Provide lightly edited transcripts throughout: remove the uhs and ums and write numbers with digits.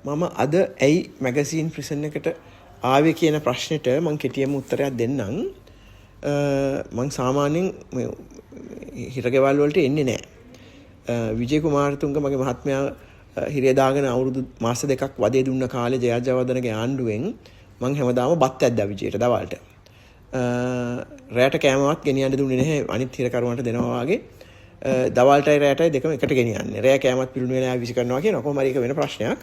මම අද ඇයි මැගසින් ප්‍රිසන් එකට ආවේ කියන ප්‍රශ්නෙට මම කෙටියෙන්ම උත්තරයක් දෙන්නම්. මම සාමාන්‍යයෙන් හිරගෙවල් වලට එන්නේ නැහැ. විජේ කුමාරතුංග මගේ මහත්මයා හිරේ දාගෙන අවුරුදු මාස දෙකක් වදේ දුන්න කාලේ ජයජවර්ධනගේ ආණ්ඩුවෙන් මම හැමදාම බත් ඇද්දා විජේට දවල්ට. රැට කෑමවත් ගෙනියන්න දුන්නේ නැහැ අනිත් හිරකරුවන්ට දෙනවා වගේ. දවල්ටයි රැටයි දෙකම එකට ගෙනියන්නේ. රෑ කෑමත් පිරුණු වෙලා විසි කරනවා කියන කොහොම හරි එක වෙන ප්‍රශ්නයක්.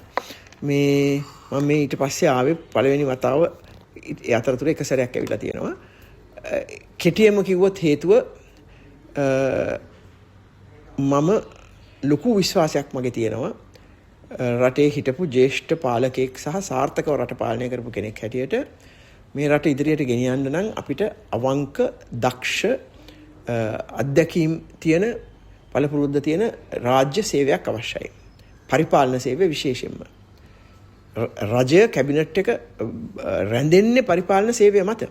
මම මේ ඊට පස්සේ ආවේ පළවෙනි වතාව ඒ අතරතුර එක සැරයක් ඇවිල්ලා තියෙනවා. කෙටියෙන්ම කිව්වොත් හේතුව මම ලොකු විශ්වාසයක් මගේ තියෙනවා රටේ හිටපු ජ්‍යෙෂ්ඨ පාලකෙක් සහ සාර්ථකව රට පාලනය කරපු කෙනෙක් හැටියට මේ රට ඉදිරියට ගෙනියන්න නම් අපිට අවංක දක්ෂ අත්දැකීම් තියෙන පළපුරුද්ද තියෙන රාජ්‍ය සේවයක් අවශ්‍යයි. පරිපාලන සේවය විශේෂයෙන්ම. රජය කැබිනට් එක රැඳෙන්නේ පරිපාලන සේවය මත.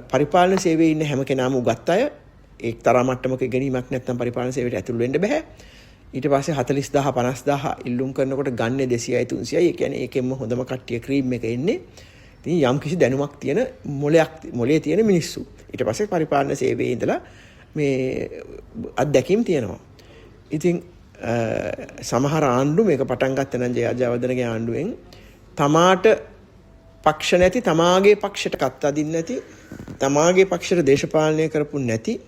පරිපාලන සේවයේ ඉන්න හැම කෙනාම උගත් අය එක්තරා මට්ටමක ඉගෙනීමක් නැත්නම් පරිපාලන සේවයට ඇතුළු වෙන්න බෑ. ඊට පස්සේ 40000 50000 ඉල්ලුම් කරනකොට ගන්නේ 200යි 300යි. ඒ කියන්නේ ඒකෙන්ම හොඳම කට්ටිය ක්‍රීම් එක එන්නේ. ඉතින් යම් කිසි දැනුමක් තියෙන මොලේ තියෙන මිනිස්සු. ඊට පස්සේ පරිපාලන සේවයේ ඉඳලා මේ අත්දැකීම් තියෙනවා. ඉතින් සමහර ආණ්ඩු මේක පටන් ගත්ත නම් ජයජවර්ධනගේ ආණ්ඩුවෙන් තමාට පක්ෂ නැති, තමාගේ පක්ෂයට කත් අදින්න නැති, තමාගේ පක්ෂයට දේශපාලනය කරපු නැති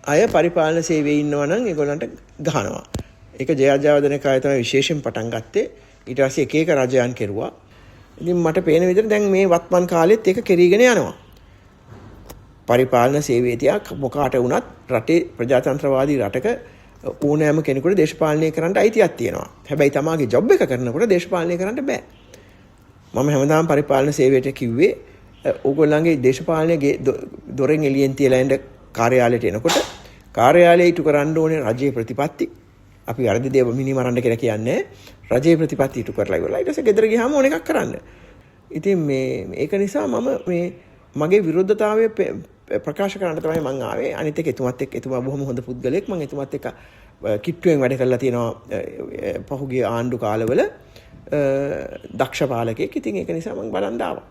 අය පරිපාලන සේවයේ ඉන්නවා නම් ඒගොල්ලන්ට ගහනවා. ඒක ජයජවර්ධනක අය තමයි විශේෂයෙන් පටන් ගත්තේ. ඊට පස්සේ එක එක රජයන් කෙරුවා. ඉතින් මට පේන විදිහට දැන් මේ වත්මන් කාලෙත් ඒක කෙරීගෙන යනවා. පරිපාලන සේවයේ තියා මොකාට වුණත් රටේ ප්‍රජාතන්ත්‍රවාදී රටක ඕනෑම කෙනෙකුට දේශපාලනය කරන්න අයිතියක් තියෙනවා. හැබැයි තමාගේ ජොබ් එක කරනකොට දේශපාලනය කරන්න බෑ. මම හැමදාම පරිපාලන සේවයට කිව්වේ ඕගොල්ලන්ගේ දේශපාලනයේ දොරෙන් එළියෙන් තියලා එන්න කාර්යාලයට එනකොට කාර්යාලයේ ඉටු කරන්න ඕනේ රජයේ ප්‍රතිපත්ති. අපි අර්ධ දේව මිනි මරන්න කියලා කියන්නේ රජයේ ප්‍රතිපත්ති ඉටු කරලා ඉවරලා ඊට පස්සේ ගෙදර ගියාම ඕන එකක් කරන්න. ඉතින් මේක නිසා මම මගේ විරුද්ධතාවය ප්‍රකාශ කරන්න තමයි මම ආවේ. අනිත් එක එතුමා බොහොම හොඳ පුද්ගලෙක්. මම එතුමාත් එක්ක කිට්ටුවෙන් වැඩ කරලා තියෙනවා පහුගිය ආණ්ඩු කාලවල දක්ෂ පාලකෙක්. ඉතින් ඒක නිසා මම බලන්න ආවා.